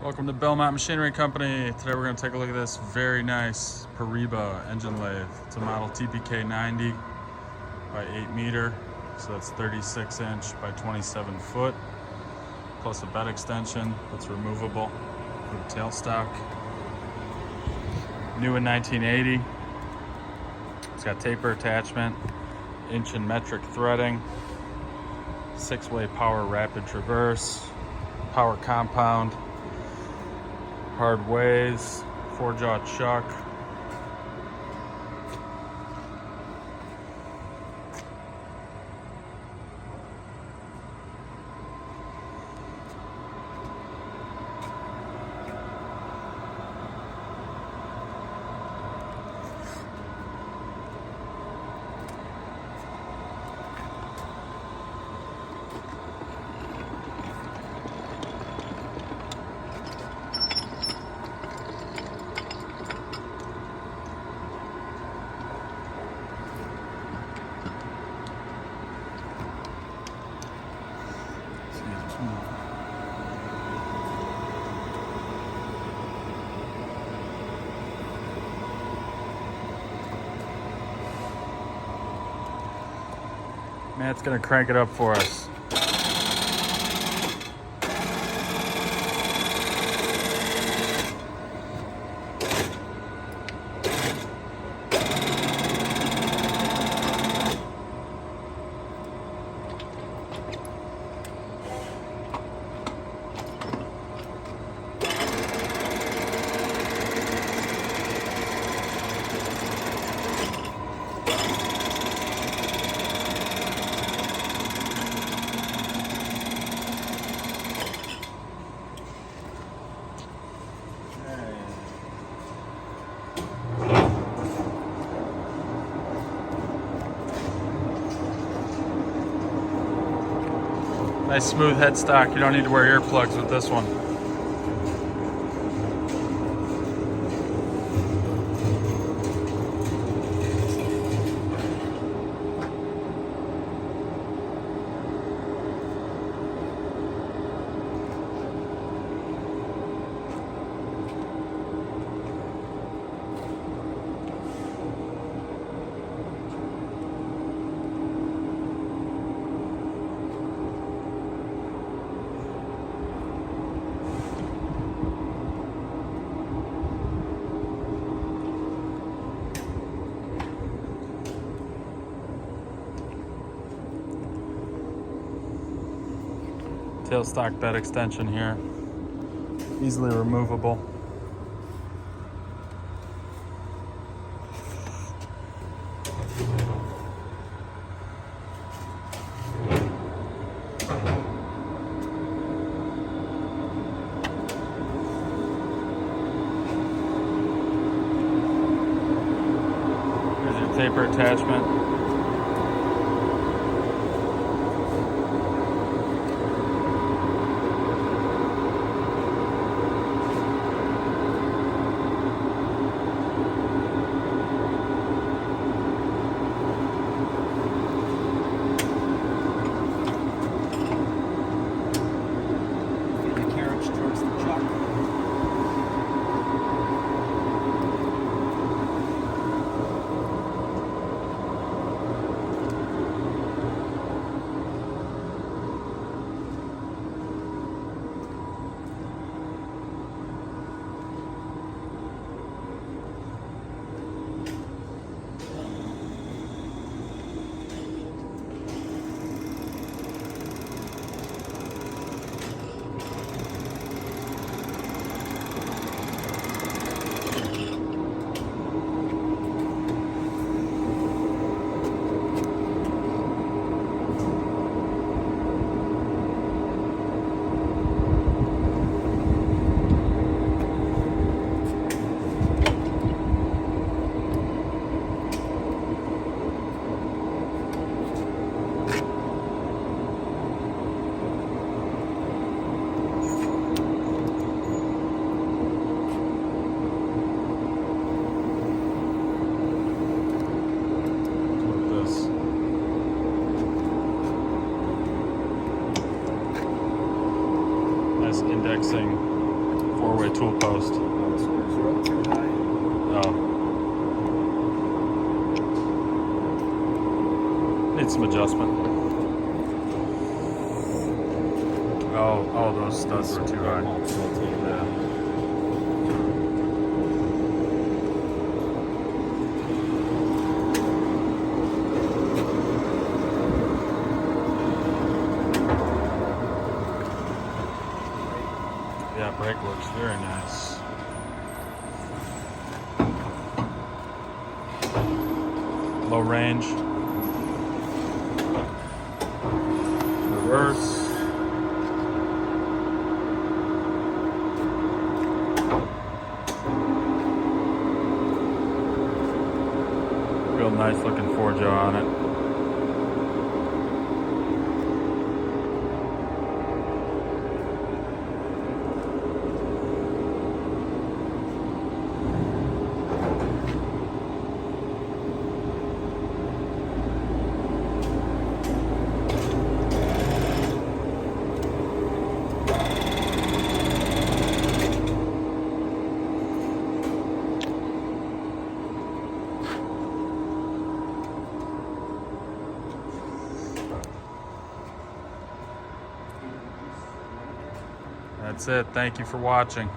Welcome to Belmont Machinery Company. Today we're going to take a look at this very nice Pariba engine lathe. It's a model TPK 90 by 8 meter, so that's 36 inch by 27 foot, plus a bed extension that's removable for the tailstock. New in 1980. It's got taper attachment, inch and metric threading, 6-way power rapid traverse, power compound, hard ways, 4-jaw chuck. Matt's gonna crank it up for us. Nice smooth headstock. You don't need to wear earplugs with this one. Tailstock bed extension here, easily removable. Here's your taper attachment. Indexing 4-way tool post. Oh. Needs some adjustment. Oh, those studs were too high. Yeah. Yeah, brake works very nice. Low range. Reverse. Real nice looking 4-jaw on it. That's it. Thank you for watching.